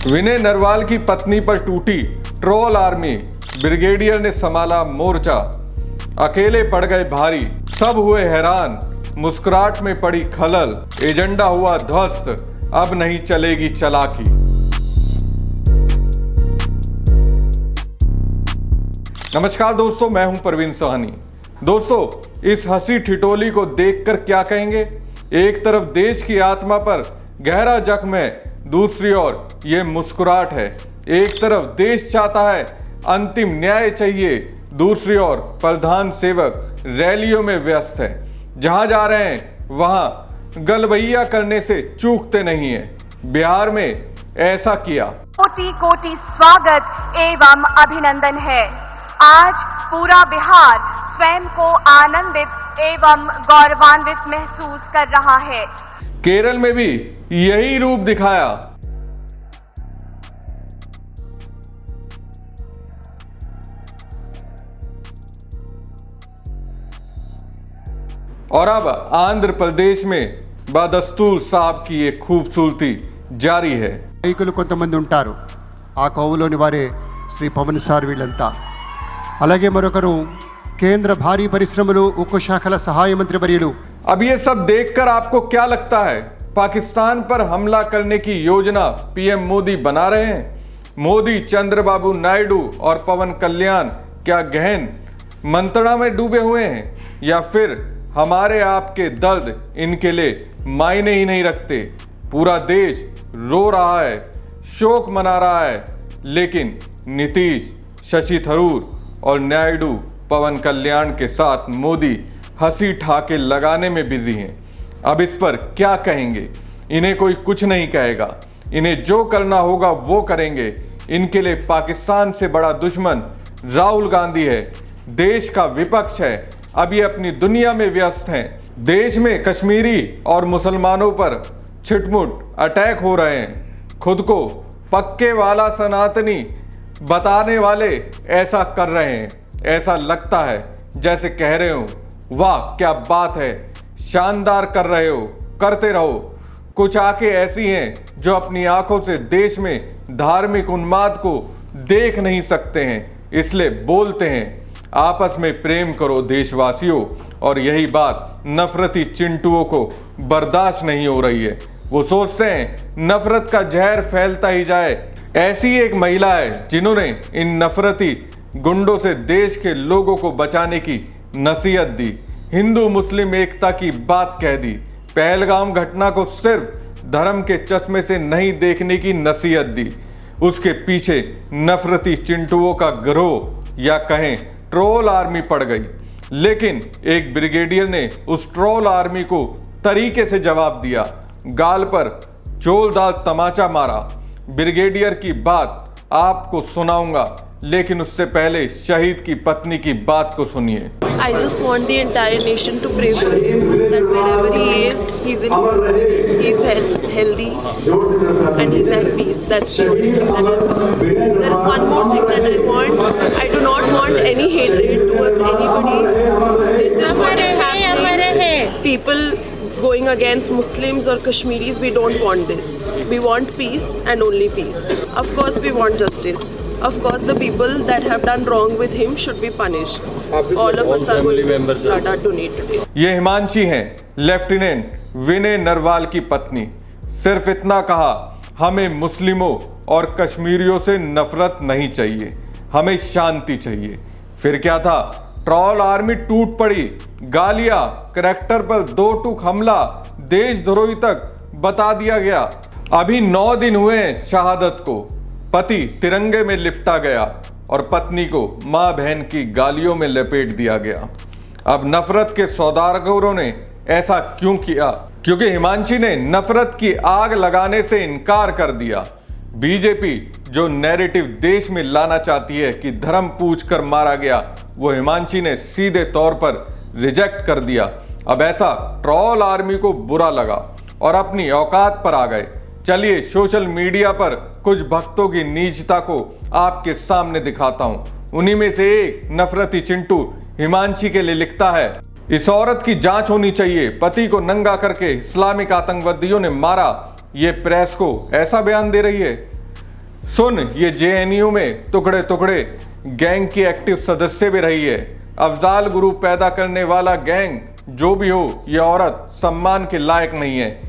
विनय नरवाल की पत्नी पर टूटी ट्रोल आर्मी, ब्रिगेडियर ने संभाला मोर्चा, अकेले पड़ गए भारी, सब हुए हैरान, मुस्कुराहट में पड़ी खलल, एजेंडा हुआ ध्वस्त, अब नहीं चलेगी चालाकी। नमस्कार दोस्तों, मैं हूं प्रवीण सोहानी। दोस्तों, इस हंसी ठिठोली को देखकर क्या कहेंगे? एक तरफ देश की आत्मा पर गहरा जख्म है, दूसरी ओर ये मुस्कुराहट है। एक तरफ देश चाहता है अंतिम न्याय चाहिए, दूसरी ओर प्रधान सेवक रैलियों में व्यस्त है। जहां जा रहे हैं वहां गलबैया करने से चूकते नहीं है। बिहार में ऐसा किया। कोटि कोटि स्वागत एवं अभिनंदन है। आज पूरा बिहार स्वयं को आनंदित एवं गौरवान्वित महसूस कर रहा है। केरल में भी यही रूप दिखाया। और अब आंध्र प्रदेश में बदस्तूर साहब की एक खूबसूरती जारी है। నాయకులు కొంతమంది ఉంటారు, ఆ కోవలోని వారే శ్రీ పవన్ సార్ వీళ్ళంతా. అలాగే మరొకరు కేంద్ర భారీ పరిశ్రమలు ఉక్కు శాఖల సహాయ మంత్రి వర్యులు. अब ये सब देखकर आपको क्या लगता है? पाकिस्तान पर हमला करने की योजना पीएम मोदी बना रहे हैं? मोदी, चंद्रबाबू नायडू और पवन कल्याण क्या गहन मंत्रणा में डूबे हुए हैं, या फिर हमारे आपके दर्द इनके लिए मायने ही नहीं रखते? पूरा देश रो रहा है, शोक मना रहा है, लेकिन नीतीश, शशि थरूर और नायडू पवन कल्याण के साथ मोदी हंसी ठाके लगाने में बिजी हैं। अब इस पर क्या कहेंगे? इन्हें कोई कुछ नहीं कहेगा, इन्हें जो करना होगा वो करेंगे। इनके लिए पाकिस्तान से बड़ा दुश्मन राहुल गांधी है, देश का विपक्ष है। अब ये अपनी दुनिया में व्यस्त हैं। देश में कश्मीरी और मुसलमानों पर छिटमुट अटैक हो रहे हैं। खुद को पक्के वाला सनातनी बताने वाले ऐसा कर रहे हैं। ऐसा लगता है जैसे कह रहे हो, वाह क्या बात है, शानदार कर रहे हो, करते रहो। कुछ आंखें ऐसी हैं जो अपनी आंखों से देश में धार्मिक उन्माद को देख नहीं सकते हैं, इसलिए बोलते हैं आपस में प्रेम करो देशवासियों। और यही बात नफरती चिंटुओं को बर्दाश्त नहीं हो रही है। वो सोचते हैं नफरत का जहर फैलता ही जाए। ऐसी एक महिला है जिन्होंने इन नफरती गुंडों से देश के लोगों को बचाने की नसीहत दी, हिंदू मुस्लिम एकता की बात कह दी, पहलगाम घटना को सिर्फ धर्म के चश्मे से नहीं देखने की नसीहत दी। उसके पीछे नफरती चिंटुओं का गिरोह या कहें ट्रोल आर्मी पड़ गई, लेकिन एक ब्रिगेडियर ने उस ट्रोल आर्मी को तरीके से जवाब दिया, गाल पर जोरदार तमाचा मारा। ब्रिगेडियर की बात आपको सुनाऊंगा, लेकिन उससे पहले शहीद की पत्नी की बात को सुनिए। I just want the entire nation to pray for him, that wherever he is, he's in peace, he's healthy, and he's at peace. That's the only thing that I want. There is one more thing that I want. I do not want any hatred towards anybody. This is what is happening. People going against Muslims or Kashmiris, we don't want this. We want peace and only peace. Of course we want justice. Of course the people that have done wrong with him should be punished. All of us are going to blood are donated. ये हिमांशी हैं, lieutenant विनय नरवाल की पत्नी। सिर्फ इतना कहा, हमें मुस्लिमों और कश्मीरियों से नफरत नहीं चाहिए, हमें शांति चाहिए। फिर क्या था? ट्रोल आर्मी टूट पड़ी, गालियां, करैक्टर पर दो टूक हमला, देशद्रोही तक बता दिया गया। अभी 9 दिन हुए हैं शहादत को। पति तिरंगे में लिपटा गया और पत्नी को मां बहन की गालियों में लपेट दिया गया। अब नफरत के सौदागरों ने ऐसा क्यों किया? क्योंकि हिमांशी ने नफरत की आग लगाने से इनकार कर दिया। बीजेपी जो नैरेटिव देश में लाना चाहती है कि धर्म पूछकर मारा गया, वो हिमांशी ने सीधे तौर पर रिजेक्ट कर दिया। अब ऐसा ट्रोल आर्मी को बुरा लगा और अपनी औकात पर आ गए। चलिए सोशल मीडिया पर कुछ भक्तों की नीचता को आपके सामने दिखाता हूं। उन्हीं में से एक नफरती चिंटू हिमांशी के लिए लिखता है, इस औरत की जांच होनी चाहिए, पति को नंगा करके इस्लामिक आतंकवादियों ने मारा। ये प्रेस को ऐसा बयान दे रही है। सुन, ये जेएनयू में टुकड़े टुकड़े गैंग की एक्टिव सदस्य भी रही है। अफजाल गुरु पैदा करने वाला गैंग जो भी हो, ये औरत सम्मान के लायक नहीं है।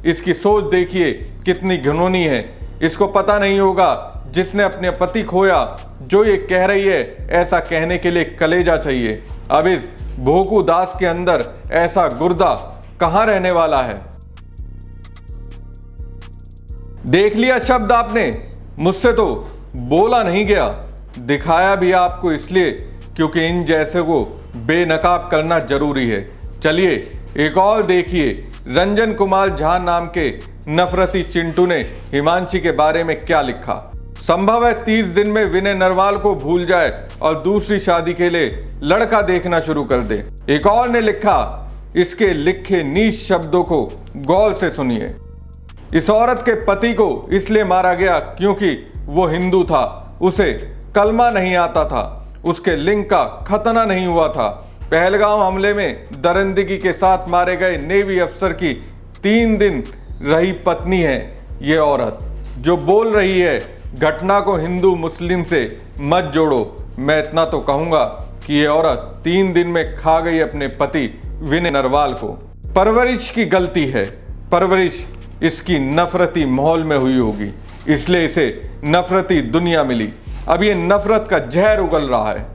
इसकी सोच देखिए कितनी घिनौनी है। इसको पता नहीं होगा जिसने अपने पति खोया, जो ये कह रही है ऐसा कहने के लिए कलेजा चाहिए। अब इस भोकू दास के अंदर ऐसा गुर्दा कहां रहने वाला है। देख लिया शब्द आपने, मुझसे तो बोला नहीं गया। दिखाया भी आपको इसलिए क्योंकि इन जैसे को बेनकाब करना जरूरी है। चलिए एक और देखिए, रंजन कुमार झा नाम के नफरती चिंटू ने हिमांशी के बारे में क्या लिखा। संभव है 30 दिन में विनय नरवाल को भूल जाए और दूसरी शादी के लिए लड़का देखना शुरू कर दे। एक और ने लिखा, इसके लिखे नीच शब्दों को गौर से सुनिए। इस औरत के पति को इसलिए मारा गया क्योंकि वो हिंदू था, उसे कलमा नहीं आता था, उसके लिंग का खतना नहीं हुआ था। पहलगाम हमले में दरिंदगी के साथ मारे गए नेवी अफसर की 3 दिन रही पत्नी है ये औरत, जो बोल रही है घटना को हिंदू मुस्लिम से मत जोड़ो। मैं इतना तो कहूंगा कि ये औरत 3 दिन में खा गई अपने पति विनय नरवाल को। परवरिश की गलती है, परवरिश इसकी नफरती माहौल में हुई होगी, इसलिए इसे नफरती दुनिया मिली। अब ये नफरत का जहर उगल रहा है।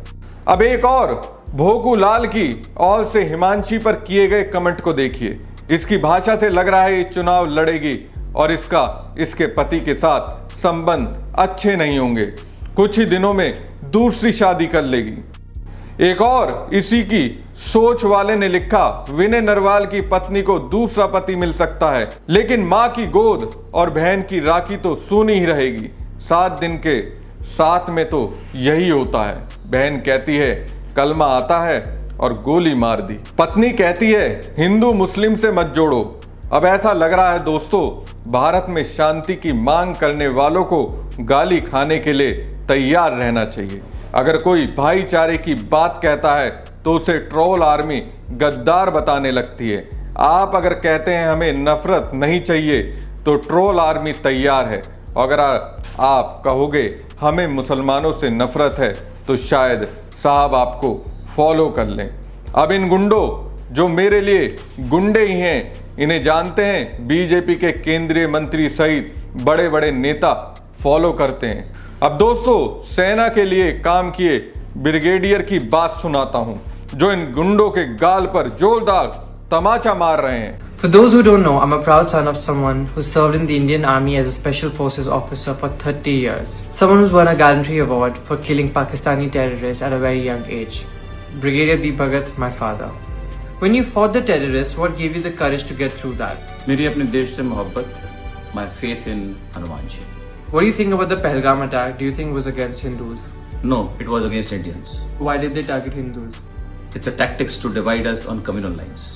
अब एक और भोकू लाल की और से हिमांशी पर किए गए कमेंट को देखिए। इसकी भाषा से लग रहा है ये चुनाव लड़ेगी और इसका इसके पति के साथ संबंध अच्छे नहीं होंगे। कुछ ही दिनों में दूसरी शादी कर लेगी। एक और इसी की सोच वाले ने लिखा, विनय नरवाल की पत्नी को दूसरा पति मिल सकता है, लेकिन मां की गोद और बहन की राखी तो सूनी ही रहेगी। 7 दिन के साथ में तो यही होता है। बहन कहती है कलमा आता है और गोली मार दी। पत्नी कहती है हिंदू मुस्लिम से मत जोड़ो। अब ऐसा लग रहा है दोस्तों, भारत में शांति की मांग करने वालों को गाली खाने के लिए तैयार रहना चाहिए। अगर कोई भाईचारे की बात कहता है तो उसे ट्रोल आर्मी गद्दार बताने लगती है। आप अगर कहते हैं हमें नफरत नहीं चाहिए तो ट्रोल आर्मी तैयार है। अगर आप कहोगे हमें मुसलमानों से नफरत है तो शायद साहब आपको फॉलो कर लें। अब इन गुंडों, जो मेरे लिए गुंडे ही हैं, इन्हें जानते हैं बीजेपी के केंद्रीय मंत्री सहित बड़े बड़े नेता फॉलो करते हैं। अब दोस्तों, सेना के लिए काम किए ब्रिगेडियर की बात सुनाता हूं, जो इन गुंडों के गाल पर जोरदार तमाचा मार रहे हैं। For those who don't know, I'm a proud son of someone who served in the Indian Army as a Special Forces officer for 30 years. Someone who's won a Gallantry Award for killing Pakistani terrorists at a very young age. Brigadier Deep Bhagat, my father. When you fought the terrorists, what gave you the courage to get through that? मेरी अपने देश से मोहब्बत, my faith in Hanuman ji. What do you think about the Pahalgam attack? Do you think it was against Hindus? No, it was against Indians. Why did they target Hindus? It's a tactics to divide us on communal lines.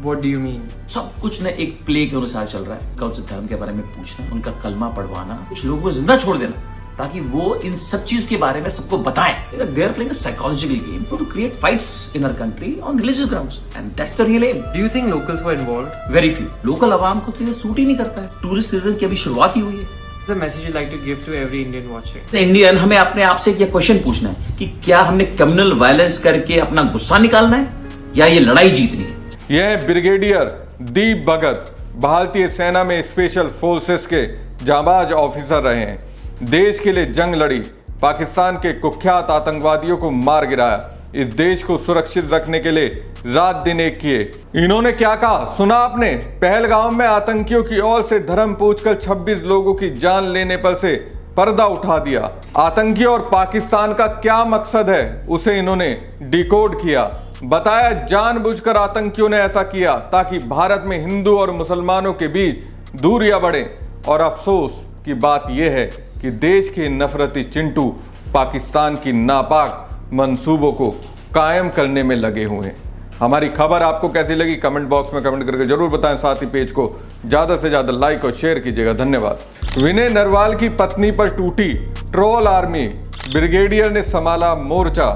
What do you mean? सब कुछ ना एक play के अनुसार चल रहा है। उनसे धर्म के बारे में पूछना, उनका कलमा पढ़वाना, कुछ लोगों को जिंदा छोड़ देना ताकि वो इन सब चीज के बारे में सबको बताएं। They are playing a psychological game to create fights in our country on religious grounds, and that's the real aim. Do you think locals were involved? Very few. Local आवाम को तो ये सूट ही नहीं करता है। टूरिस्ट सीजन की अभी शुरुआत ही हुई है। The message you'd like to give to every Indian watching? Indian, हमें अपने आप से ये क्वेश्चन पूछना है कि क्या हमें कम्युनल वायलेंस करके अपना गुस्सा निकालना है या ये लड़ाई जीतनी है। यह ब्रिगेडियर दीप भगत भारतीय सेना में स्पेशल फोर्सेस के जांबाज ऑफिसर रहे हैं। देश के लिए जंग लड़ी, पाकिस्तान के कुख्यात आतंकवादियों को मार गिराया, इस देश को सुरक्षित रखने के लिए रात दिन एक किए। इन्होंने क्या कहा सुना आपने? पहलगाम में आतंकियों की ओर से धर्म पूछकर 26 लोगों की जान लेने पर से पर्दा उठा दिया। आतंकी और पाकिस्तान का क्या मकसद है उसे इन्होंने डिकोड किया। बताया जानबूझकर आतंकियों ने ऐसा किया ताकि भारत में हिंदू और मुसलमानों के बीच दूरियां बढ़े। और अफसोस की बात यह है कि देश के नफरती चिंटू पाकिस्तान की नापाक मंसूबों को कायम करने में लगे हुए हैं। हमारी खबर आपको कैसी लगी कमेंट बॉक्स में कमेंट करके जरूर बताएं। साथ ही पेज को ज्यादा से ज्यादा लाइक और शेयर कीजिएगा। धन्यवाद। विनय नरवाल की पत्नी पर टूटी ट्रोल आर्मी, ब्रिगेडियर ने संभाला मोर्चा,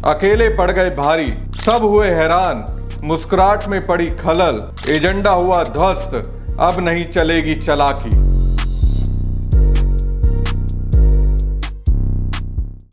अकेले पड़ गए भारी, सब हुए हैरान, मुस्कुराहट में पड़ी खलल, एजेंडा हुआ ध्वस्त, अब नहीं चलेगी चालाकी।